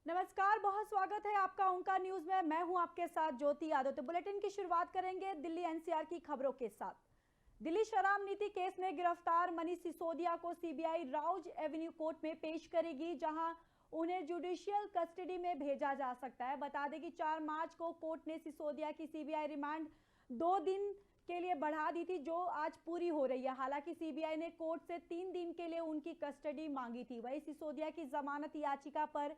नमस्कार, बहुत स्वागत है आपका ओंकार न्यूज में। मैं हूं आपके साथ ज्योति यादव। तो बुलेटिन की शुरुआत करेंगे दिल्ली एनसीआर की खबरों के साथ। दिल्ली शराब नीति केस में गिरफ्तार मनीष सिसोदिया को सीबीआई राउज एवेन्यू कोर्ट में पेश करेगी, जहां उन्हें जुडिशियल कस्टडी में भेजा जा सकता है। बता दें कि 4 मार्च को कोर्ट ने सिसोदिया की सीबीआई रिमांड 2 दिन के लिए बढ़ा दी थी, जो आज पूरी हो रही है। हालांकि सीबीआई ने कोर्ट से 3 दिन के लिए उनकी कस्टडी मांगी थी। वहीं सिसोदिया की जमानत याचिका पर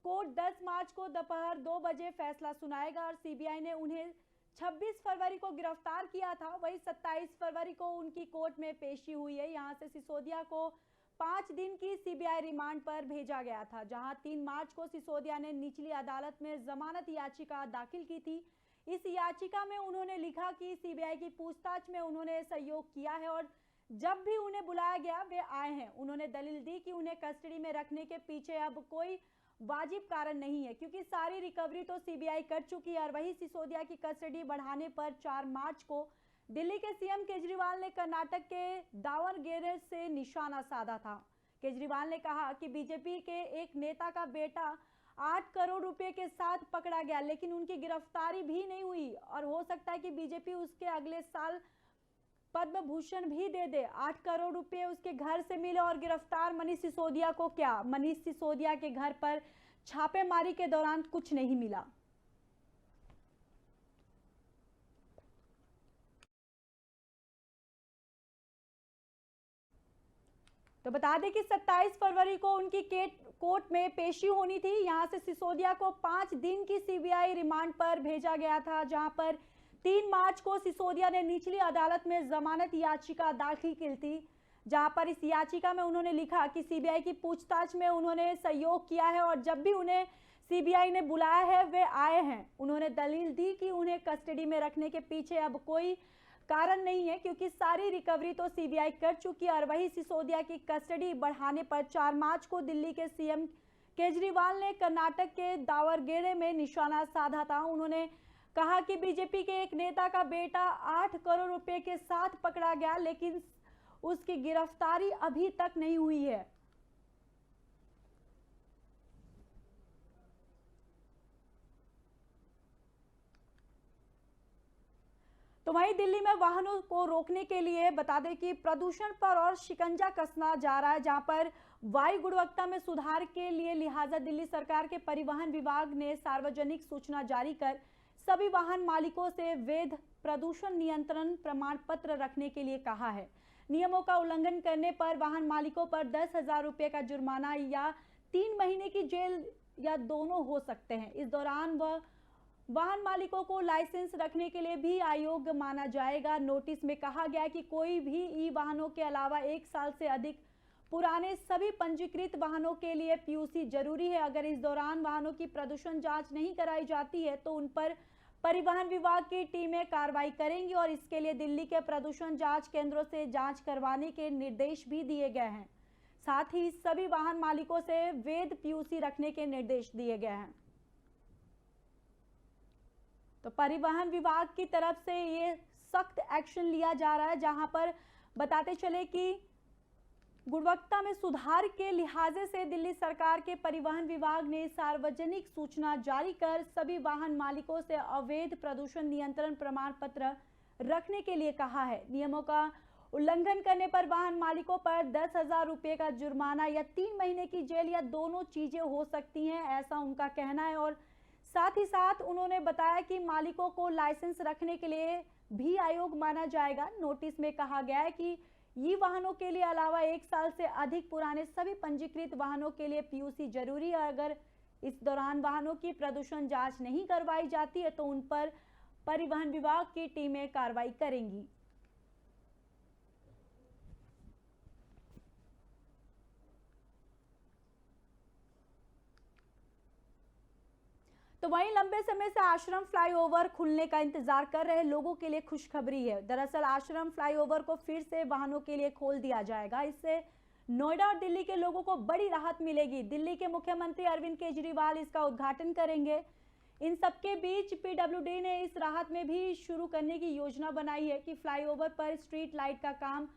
कोर्ट 10 मार्च को दोपहर 2 बजे फैसला सुनाएगा और सीबीआई ने उन्हें 26 फरवरी को गिरफ्तार किया था। वहीं 27 फरवरी को उनकी कोर्ट में पेशी हुई है। यहां से सिसोदिया को 5 दिन की सीबीआई रिमांड पर भेजा गया था, जहां 3 मार्च को सिसोदिया ने निचली अदालत में जमानत याचिका दाखिल की थी। इस याचिका में उन्होंने लिखा कि सीबीआई की पूछताछ में उन्होंने सहयोग किया है और जब भी उन्हें बुलाया गया वे आए हैं। उन्होंने दलील दी कि उन्हें कस्टडी में रखने के पीछे अब कोई वाजिब कारण नहीं है, क्योंकि सारी रिकवरी तो सीबीआई कर चुकी है। और वही सिसोदिया की कस्टडी बढ़ाने पर 4 मार्च को दिल्ली के सीएम केजरीवाल ने कर्नाटक के दावणगेरे से निशाना साधा था। केजरीवाल ने कहा कि बीजेपी के एक नेता का बेटा 8 करोड़ रुपए के साथ पकड़ा गया, लेकिन उनकी गिरफ्तारी भी नहीं हुई और हो सकता है कि बीजेपी उसके अगले साल पद्म भूषण भी दे दे। 8 करोड़ रुपए उसके घर से मिले और गिरफ्तार मनीष सिसोदिया को क्या? मनीष सिसोदिया के घर पर छापेमारी के दौरान कुछ नहीं मिला। तो बता दें कि 27 फरवरी को उनकी कोर्ट में पेशी होनी थी। यहां से सिसोदिया को 5 दिन की सीबीआई रिमांड पर भेजा गया था, जहां पर 3 मार्च को सिसोदिया ने निचली अदालत में जमानत याचिका दाखिल की थी, जहां पर इस याचिका में उन्होंने लिखा कि सीबीआई की पूछताछ में उन्होंने सहयोग किया है और जब भी उन्हें सीबीआई ने बुलाया है वे आए हैं। उन्होंने दलील दी कि उन्हें कस्टडी में रखने के पीछे अब कोई कारण नहीं है, क्योंकि सारी रिकवरी तो सीबीआई कर चुकी है। और वही सिसोदिया की कस्टडी बढ़ाने पर 4 मार्च को दिल्ली के सीएम केजरीवाल ने कर्नाटक के दावणगेरे में निशाना साधा था। उन्होंने कहा कि बीजेपी के एक नेता का बेटा 8 करोड़ रुपए के साथ पकड़ा गया, लेकिन उसकी गिरफ्तारी अभी तक नहीं हुई है। तो वहीं दिल्ली में वाहनों को रोकने के लिए बता दें कि प्रदूषण पर और शिकंजा कसना जा रहा है, जहां पर वायु गुणवत्ता में सुधार के लिए लिहाजा दिल्ली सरकार के परिवहन विभाग ने सार्वजनिक सूचना जारी कर सभी वाहन मालिकों से वैध प्रदूषण नियंत्रण प्रमाण पत्र रखने के लिए कहा है। नियमों का उल्लंघन करने पर वाहन मालिकों पर 10,000 रुपए का जुर्माना या 3 महीने की जेल या दोनों हो सकते हैं। इस दौरान वह वाहन मालिकों को लाइसेंस रखने के लिए भी अयोग्य माना जाएगा। नोटिस में कहा गया कि कोई भी ई वाहनों के अलावा 1 साल से अधिक पुराने सभी पंजीकृत वाहनों के लिए पीयूसी जरूरी है। अगर इस दौरान वाहनों की प्रदूषण जांच नहीं कराई जाती है तो उन पर परिवहन विभाग की टीमें कार्रवाई करेंगी और इसके लिए दिल्ली के प्रदूषण जांच केंद्रों से जांच करवाने के निर्देश भी दिए गए हैं। साथ ही सभी वाहन मालिकों से वैध पीयूसी रखने के निर्देश दिए गए हैं। तो परिवहन विभाग की तरफ से ये सख्त एक्शन लिया जा रहा है, जहां पर बताते चले कि गुणवत्ता में सुधार के लिहाजे से दिल्ली सरकार के परिवहन विभाग ने सार्वजनिक सूचना जारी कर सभी वाहन मालिकों से अवैध प्रदूषण नियंत्रण प्रमाण पत्र रखने के लिए कहा है। नियमों का उल्लंघन करने पर वाहन मालिकों पर 10,000 रुपए का जुर्माना या 3 महीने की जेल या दोनों चीजें हो सकती हैं, ऐसा उनका कहना है। और साथ ही साथ उन्होंने बताया कि मालिकों को लाइसेंस रखने के लिए भी अयोग्य माना जाएगा। नोटिस में कहा गया है कि ये वाहनों के लिए अलावा 1 साल से अधिक पुराने सभी पंजीकृत वाहनों के लिए पीयूसी जरूरी है। अगर इस दौरान वाहनों की प्रदूषण जांच नहीं करवाई जाती है तो उन पर परिवहन विभाग की टीमें कार्रवाई करेंगी। तो वहीं लंबे समय से आश्रम फ्लाईओवर खुलने का इंतजार कर रहे लोगों के लिए खुशखबरी है। दरअसल आश्रम फ्लाईओवर को फिर से वाहनों के लिए खोल दिया जाएगा। इससे नोएडा और दिल्ली के लोगों को बड़ी राहत मिलेगी। दिल्ली के मुख्यमंत्री अरविंद केजरीवाल इसका उद्घाटन करेंगे। इन सबके बीच पीडब्ल्यूडी ने इस राहत में भी शुरू करने की योजना बनाई है कि फ्लाईओवर पर स्ट्रीट लाइट का काम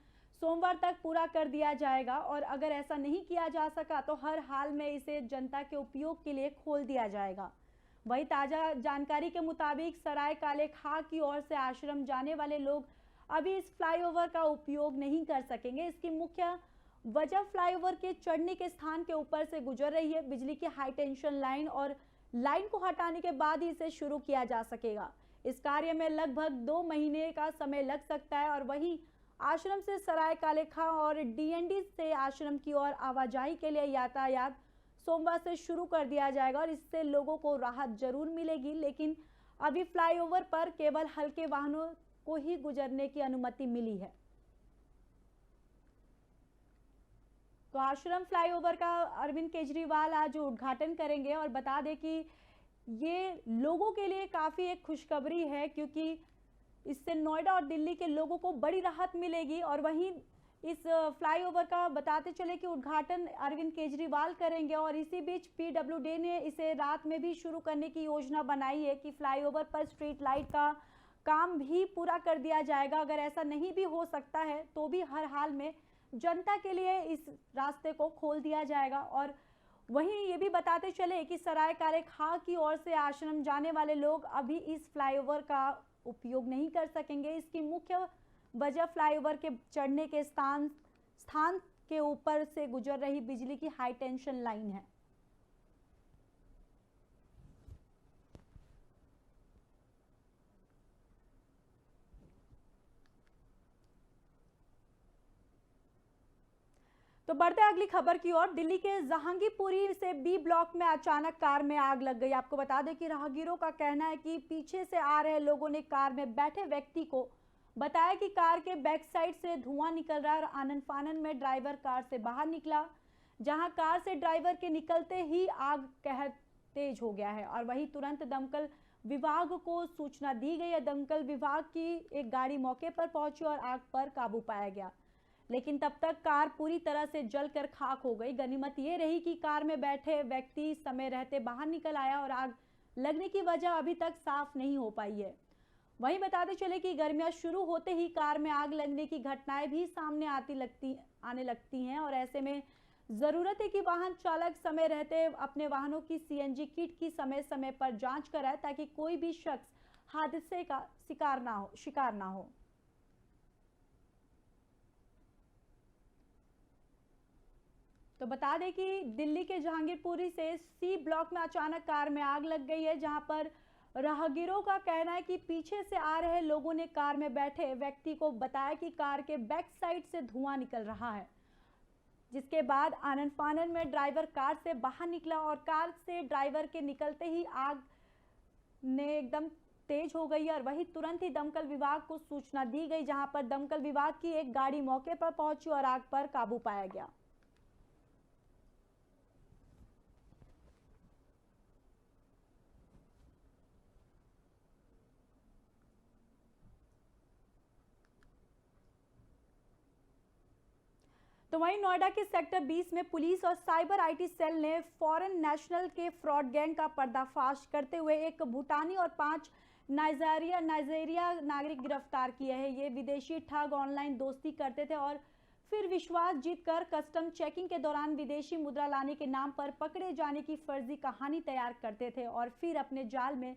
सोमवार तक पूरा कर दिया जाएगा और अगर ऐसा नहीं किया जा सका तो हर हाल में इसे जनता के उपयोग के लिए खोल दिया जाएगा। वही ताजा जानकारी के मुताबिक सराय काले खां की ओर से आश्रम जाने वाले लोग अभी इस फ्लाईओवर का उपयोग नहीं कर सकेंगे। इसकी मुख्य वजह फ्लाईओवर के चढ़ने के स्थान के ऊपर से गुजर रही है। बिजली की हाई टेंशन लाइन और लाइन को हटाने के बाद ही इसे शुरू किया जा सकेगा। इस कार्य में लगभग 2 महीने का समय लग सकता है और वहीं आश्रम से सराय काले खां और डीएनडी से आश्रम की ओर आवाजाही के लिए यातायात सोमवार से शुरू कर दिया जाएगा और इससे लोगों को राहत जरूर मिलेगी। लेकिन अभी फ्लाईओवर पर केवल हल्के वाहनों को ही गुजरने की अनुमति मिली है। तो आश्रम फ्लाईओवर का अरविंद केजरीवाल आज उद्घाटन करेंगे और बता दें कि ये लोगों के लिए काफी एक खुशखबरी है, क्योंकि इससे नोएडा और दिल्ली के लोगों को बड़ी राहत मिलेगी। और वहीं इस फ्लाईओवर का बताते चले कि उद्घाटन अरविंद केजरीवाल करेंगे और इसी बीच पीडब्ल्यूडी ने इसे रात में भी शुरू करने की योजना बनाई है कि फ्लाईओवर पर स्ट्रीट लाइट का काम भी पूरा कर दिया जाएगा। अगर ऐसा नहीं भी हो सकता है तो भी हर हाल में जनता के लिए इस रास्ते को खोल दिया जाएगा। और वहीं ये भी बताते चले कि सराय काले खां की ओर से आश्रम जाने वाले लोग अभी इस फ्लाईओवर का उपयोग नहीं कर सकेंगे। इसकी मुख्य वजह फ्लाईओवर के चढ़ने के स्थान के ऊपर से गुजर रही बिजली की हाई टेंशन लाइन है। तो बढ़ते अगली खबर की ओर। दिल्ली के जहांगीरपुरी से बी ब्लॉक में अचानक कार में आग लग गई। आपको बता दें कि राहगीरों का कहना है कि पीछे से आ रहे लोगों ने कार में बैठे व्यक्ति को बताया कि कार के बैक साइड से धुआं निकल रहा है और आनन फानन में ड्राइवर कार से बाहर निकला, जहां कार से ड्राइवर के निकलते ही आग कहर तेज हो गया है। और वहीं तुरंत दमकल विभाग को सूचना दी गई है। दमकल विभाग की एक गाड़ी मौके पर पहुंची और आग पर काबू पाया गया, लेकिन तब तक कार पूरी तरह से जलकर खाक हो गई। गनीमत ये रही कि कार में बैठे व्यक्ति समय रहते बाहर निकल आया और आग लगने की वजह अभी तक साफ नहीं हो पाई है। वहीं बताते चले कि गर्मियां शुरू होते ही कार में आग लगने की घटनाएं भी सामने आने लगती हैं और ऐसे में जरूरत है कि वाहन चालक समय रहते अपने वाहनों की सीएनजी किट की समय समय पर जांच कराए, ताकि कोई भी शख्स हादसे का शिकार ना हो। तो बता दें कि दिल्ली के जहांगीरपुरी से सी ब्लॉक में अचानक कार में आग लग गई है, जहां पर राहगीरों का कहना है कि पीछे से आ रहे लोगों ने कार में बैठे व्यक्ति को बताया कि कार के बैक साइड से धुआं निकल रहा है, जिसके बाद आनन फानन में ड्राइवर कार से बाहर निकला और कार से ड्राइवर के निकलते ही आग ने एकदम तेज हो गई और वही तुरंत ही दमकल विभाग को सूचना दी गई, जहां पर दमकल विभाग की एक गाड़ी मौके पर पहुंची और आग पर काबू पाया गया। तो वहीं नोएडा के सेक्टर 20 में पुलिस और साइबर आईटी सेल ने फॉरेन नेशनल के फ्रॉड गैंग का पर्दाफाश करते हुए एक भूटानी और 5 नाइजीरिया नागरिक गिरफ्तार किए हैं। ये विदेशी ठग ऑनलाइन दोस्ती करते थे और फिर विश्वास जीतकर कस्टम चेकिंग के दौरान विदेशी मुद्रा लाने के नाम पर पकड़े जाने की फर्जी कहानी तैयार करते थे और फिर अपने जाल में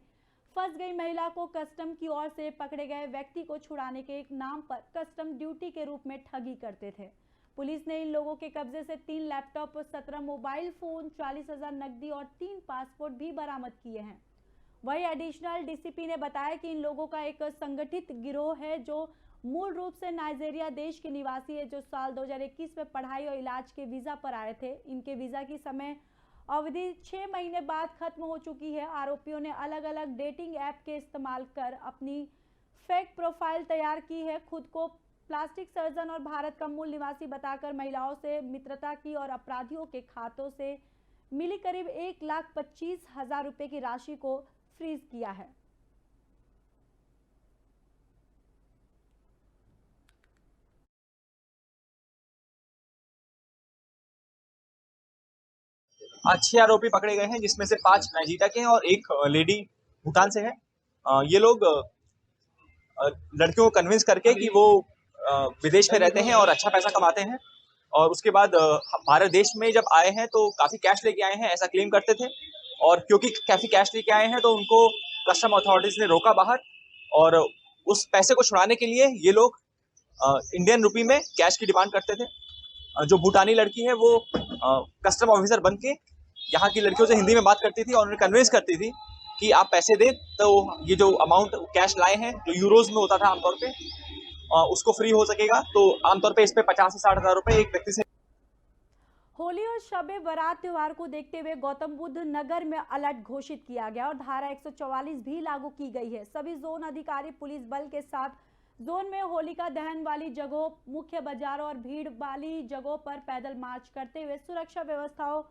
फंस गई महिला को कस्टम की ओर से पकड़े गए व्यक्ति को छुड़ाने के एक नाम पर कस्टम ड्यूटी के रूप में ठगी करते थे। पुलिस ने इन लोगों के कब्जे से 3 लैपटॉप, 17 मोबाइल फोन, 40,000 नकदी और 3 पासपोर्ट भी बरामद किए हैं। वही एडिशनल डीसीपी ने बताया कि इन लोगों का एक संगठित गिरोह है जो मूल रूप से नाइजीरिया देश के निवासी है, जो साल 2021 में पढ़ाई और इलाज के वीजा पर आए थे। इनके वीजा की समय अवधि 6 महीने बाद खत्म हो चुकी है। आरोपियों ने अलग अलग डेटिंग ऐप के इस्तेमाल कर अपनी फेक प्रोफाइल तैयार की है, खुद को प्लास्टिक सर्जन और भारत का मूल निवासी बताकर महिलाओं से मित्रता की और अपराधियों के खातों से मिली करीब 1,25,000 रुपए की राशि को फ्रीज किया है। आज 6 आरोपी पकड़े गए हैं, जिसमें से 5 नाइजीरिया के हैं और एक लेडी भूटान से है। ये लोग लड़कियों को कन्विंस करके कि वो विदेश में रहते हैं और अच्छा पैसा कमाते हैं, और उसके बाद भारत देश में जब आए हैं तो काफी कैश लेके आए हैं ऐसा क्लेम करते थे, और क्योंकि काफी कैश लेके आए हैं तो उनको कस्टम अथॉरिटीज ने रोका बाहर, और उस पैसे को छुड़ाने के लिए ये लोग इंडियन रुपी में कैश की डिमांड करते थे। जो भूटानी लड़की है वो कस्टम ऑफिसर बन के यहाँ की लड़कियों से हिंदी में बात करती थी और उन्हें कन्विंस करती थी कि आप पैसे दे तो ये जो अमाउंट कैश लाए हैं जो यूरोज में होता था आमतौर पे उसको फ्री हो सकेगा। तो आमतौर पे इस पे 50 से 60 हजार रुपए एक व्यक्ति से। होली और शबे बारात त्योहार को देखते हुए गौतम बुद्ध नगर में अलर्ट घोषित किया गया और धारा 144 भी लागू की गई है। सभी जोन अधिकारी पुलिस बल के साथ जोन में होलिका दहन वाली जगहों, मुख्य बाजारों और भीड़ वाली जगहों पर पैदल मार्च करते हुए सुरक्षा व्यवस्थाओं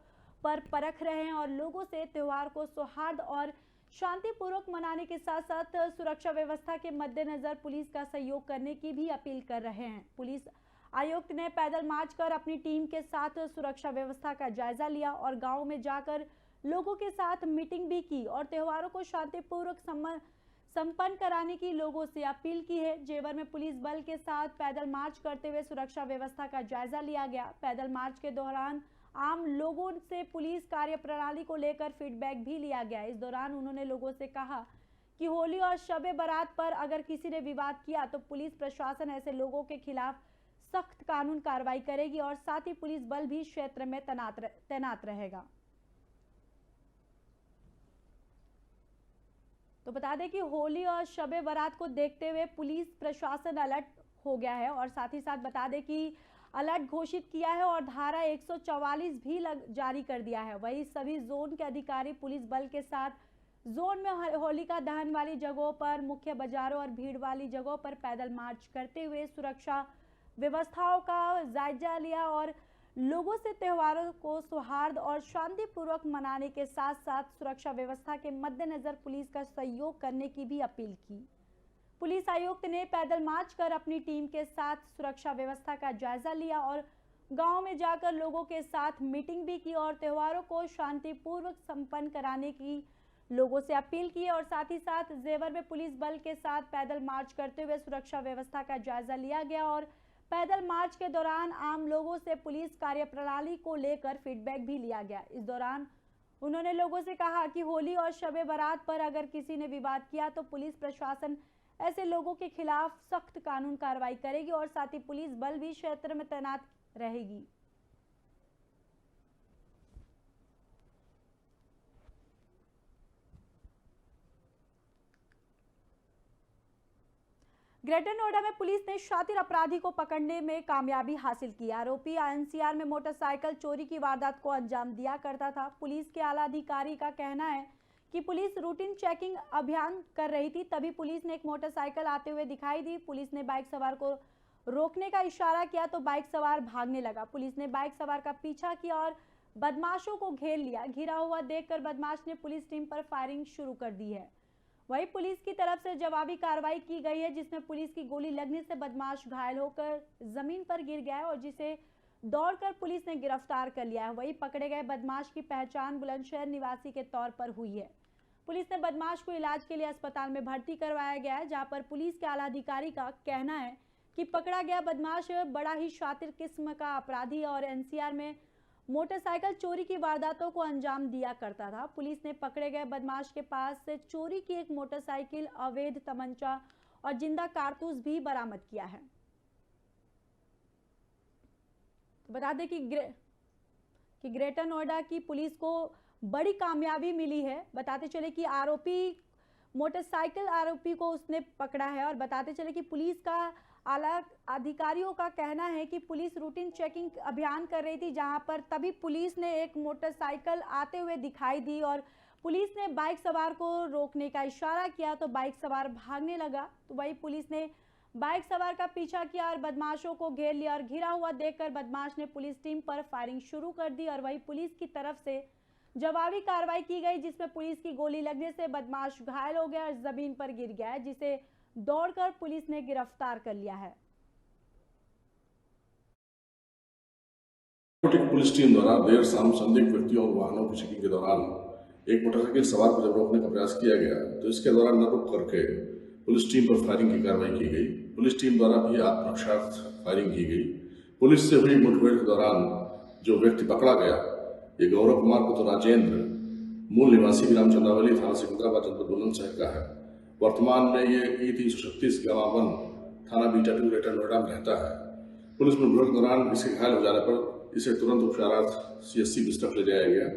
पर परख रहे हैं और लोगों से त्योहार को सौहार्द और शांतिपूर्वक मनाने के साथ साथ सुरक्षा व्यवस्था के मद्देनजर पुलिस का सहयोग करने की भी अपील कर रहे हैं। पुलिस आयुक्त ने पैदल मार्च कर अपनी टीम के साथ सुरक्षा व्यवस्था का जायजा लिया और गांव में जाकर लोगों के साथ मीटिंग भी की और त्योहारों को शांतिपूर्वक संपन्न कराने की लोगों से अपील की है। जेवर में पुलिस बल के साथ पैदल मार्च करते हुए सुरक्षा व्यवस्था का जायजा लिया गया। पैदल मार्च के दौरान आम लोगों से पुलिस कार्यप्रणाली को लेकर फीडबैक भी लिया गया। इस दौरान उन्होंने लोगों से कहा कि होली और शबे बारात पर अगर किसी ने विवाद किया तो पुलिस प्रशासन ऐसे लोगों के खिलाफ सख्त कानून कार्रवाई करेगी और साथ ही पुलिस बल भी क्षेत्र में तैनात रहेगा। तो बता दें कि होली और शबे बारात को देखते हुए पुलिस प्रशासन अलर्ट हो गया है और साथ ही साथ बता दें कि अलर्ट घोषित किया है और धारा 144 भी जारी कर दिया है। वहीं सभी जोन के अधिकारी पुलिस बल के साथ जोन में होलिका दहन वाली जगहों पर, मुख्य बाजारों और भीड़ वाली जगहों पर पैदल मार्च करते हुए सुरक्षा व्यवस्थाओं का जायजा लिया और लोगों से त्योहारों को सौहार्द और शांतिपूर्वक मनाने के साथ साथ सुरक्षा व्यवस्था के मद्देनजर पुलिस का सहयोग करने की भी अपील की। पुलिस आयुक्त ने पैदल मार्च कर अपनी टीम के साथ सुरक्षा व्यवस्था का जायजा लिया और गांव में जाकर लोगों के साथ मीटिंग भी की और त्योहारों को शांतिपूर्वक संपन्न कराने की लोगों से अपील की और साथ ही साथ जेवर में पुलिस बल के साथ पैदल मार्च करते हुए सुरक्षा व्यवस्था का जायजा लिया गया और पैदल मार्च के दौरान आम लोगों से पुलिस कार्यप्रणाली को लेकर फीडबैक भी लिया गया। इस दौरान उन्होंने लोगों से कहा कि होली और शबे बारात पर अगर किसी ने विवाद किया तो पुलिस प्रशासन ऐसे लोगों के खिलाफ सख्त कानून कार्रवाई करेगी और साथ ही पुलिस बल भी क्षेत्र में तैनात रहेगी। ग्रेटर नोएडा में पुलिस ने शातिर अपराधी को पकड़ने में कामयाबी हासिल की। आरोपी एनसीआर में मोटरसाइकिल चोरी की वारदात को अंजाम दिया करता था। पुलिस के आला अधिकारी का कहना है कि पुलिस रूटीन चेकिंग अभियान कर रही थी, तभी पुलिस ने एक मोटरसाइकिल आते हुए दिखाई दी। पुलिस ने बाइक सवार को रोकने का इशारा किया तो बाइक सवार भागने लगा। पुलिस ने बाइक सवार का पीछा किया और बदमाशों को घेर लिया। घिरा हुआ देखकर बदमाश ने पुलिस टीम पर फायरिंग शुरू कर दी है। वहीं पुलिस की तरफ से जवाबी कार्रवाई की गई है, जिसमें पुलिस की गोली लगने से बदमाश घायल होकर जमीन पर गिर गया है और जिसे दौड़कर पुलिस ने गिरफ्तार कर लिया है। वहीं पकड़े गए बदमाश की पहचान बुलंदशहर निवासी के तौर पर हुई है। पुलिस ने बदमाश को इलाज के लिए अस्पताल में भर्ती करवाया गया है, जहां पर पुलिस के आला अधिकारी का कहना है कि पकड़ा गया बदमाश बड़ा ही शातिर किस्म का अपराधी और एनसीआर में मोटरसाइकिल चोरी की वारदातों को अंजाम दिया करता था। पुलिस ने पकड़े गए बदमाश के पास से चोरी की एक मोटरसाइकिल, अवैध तमंचा और जिंदा कारतूस भी बरामद किया है। तो बता दें कि ग्रेटर नोएडा की पुलिस को बड़ी कामयाबी मिली है। बताते चले कि मोटरसाइकिल आरोपी को उसने पकड़ा है और बताते चले कि पुलिस का आला अधिकारियों का कहना है कि पुलिस रूटीन चेकिंग अभियान कर रही थी, जहां पर तभी पुलिस ने एक मोटरसाइकिल आते हुए दिखाई दी और पुलिस ने बाइक सवार को रोकने का इशारा किया तो बाइक सवार भागने लगा। तो वही पुलिस ने बाइक सवार का पीछा किया और बदमाशों को घेर लिया और घिरा हुआ देखकर बदमाश ने पुलिस टीम पर फायरिंग शुरू कर दी और वही पुलिस की तरफ से जवाबी कार्रवाई की गई, जिसमें पुलिस की गोली लगने से बदमाश घायल हो गया और जमीन पर गिर गया है, जिसे दौड़कर पुलिस ने गिरफ्तार कर लिया है। पुलिस टीम द्वारा देर शाम संदिग्ध व्यक्तियों और वाहनों की चेकिंग के दौरान एक मोटरसाइकिल सवार को जब रोकने का प्रयास किया गया तो इसके दौरान न रुक करके पुलिस टीम पर फायरिंग की कार्रवाई की गई। पुलिस टीम द्वारा भी आत्मरक्षार्थ फायरिंग की गई। पुलिस से हुई मुठभेड़ के दौरान जो व्यक्ति पकड़ा गया, ये गौरव कुमार पुत्र राजेंद्र, मूल निवासी विराम चंद्रावली, थाना सिकंदराबाद, जनपद बुलंदशहर का है। वर्तमान में ये E336 गामा 1 थाना बीटा 2 ग्रेटर नोएडा में रहता है। पुलिस मुठभेड़ के दौरान इसके घायल हो जाने पर इसे तुरंत उपचारार्थ CSC बिस्तर ले जाया गया।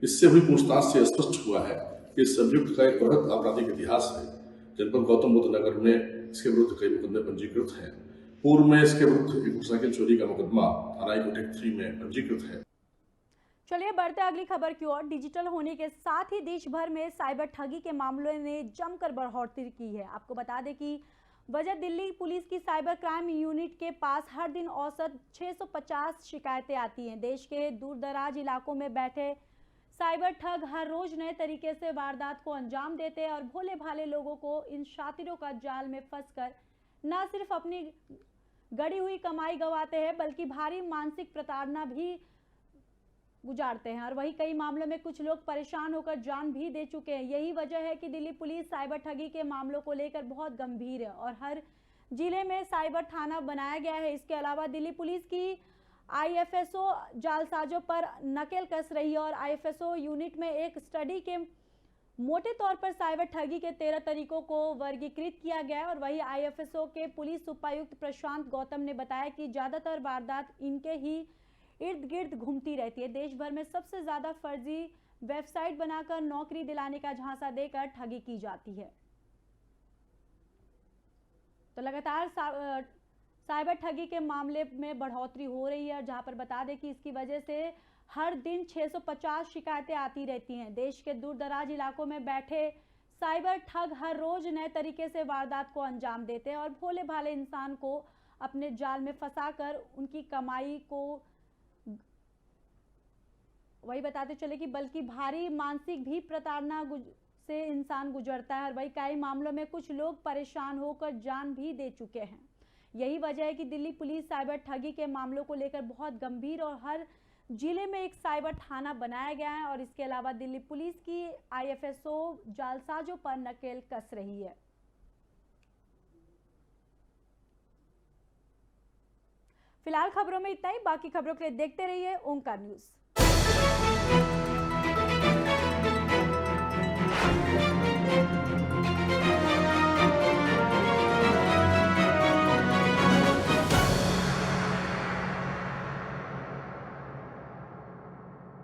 इससे हुई पूछताछ से स्पष्ट हुआ है कि इस अभियुक्त का एक बृहद आपराधिक इतिहास है। जनपद गौतम बुद्ध नगर में इसके विरुद्ध कई मुकदमे पंजीकृत हैं। पूर्व में इसके विरुद्ध एक मोटरसाइकिल चोरी का मुकदमा थाना कोटेक 3 में पंजीकृत है। चलिए बढ़ते अगली खबर की ओर। डिजिटल होने के साथ ही देश भर में साइबर ठगी के मामलों ने जमकर बढ़ोतरी की है। आपको बता दें कि वजह दिल्ली पुलिस की साइबर क्राइम यूनिट के पास हर दिन औसत 650 शिकायतें आती हैं। देश के दूरदराज इलाकों में बैठे साइबर ठग हर रोज नए तरीके से वारदात को अंजाम देते हैं और भोले भाले लोगों को इन शातिरों का जाल में फंसकर न सिर्फ अपनी गड़ी हुई कमाई गंवाते हैं बल्कि भारी मानसिक प्रताड़ना भी गुजारते हैं। और वही कई मामलों में कुछ लोग परेशान होकर जान भी दे चुके हैं। यही वजह है कि दिल्ली पुलिस साइबर ठगी के मामलों को लेकर बहुत गंभीर है और हर जिले में साइबर थाना बनाया गया है। इसके अलावा दिल्ली पुलिस की IFSO जालसाजों पर नकेल कस रही है और IFSO यूनिट में एक स्टडी के मोटे तौर पर साइबर ठगी के 13 तरीकों को वर्गीकृत किया गया है। और वही IFSO के पुलिस उपायुक्त प्रशांत गौतम ने बताया कि ज्यादातर वारदात इनके ही इर्द गिर्द घूमती रहती है। देश भर में सबसे ज्यादा फर्जी वेबसाइट बनाकर नौकरी दिलाने का झांसा देकर ठगी की जाती है। तो लगातार साइबर ठगी के मामले में बढ़ोतरी हो रही है, जहां पर बता दें कि इसकी वजह से हर दिन 650 शिकायतें आती रहती हैं। देश के दूरदराज इलाकों में बैठे साइबर ठग हर रोज नए तरीके से वारदात को अंजाम देते हैं और भोले भाले इंसान को अपने जाल में फंसाकर उनकी कमाई को वही बताते चले कि बल्कि भारी मानसिक भी प्रताड़ना से इंसान गुजरता है। और वही कई मामलों में कुछ लोग परेशान होकर जान भी दे चुके हैं। यही वजह है कि दिल्ली पुलिस साइबर ठगी के मामलों को लेकर बहुत गंभीर और हर जिले में एक साइबर थाना बनाया गया है। और इसके अलावा दिल्ली पुलिस की IFSO जालसाजों पर नकेल कस रही है। फिलहाल खबरों में इतना ही। बाकी खबरों के लिए देखते रहिए ओंकार न्यूज़।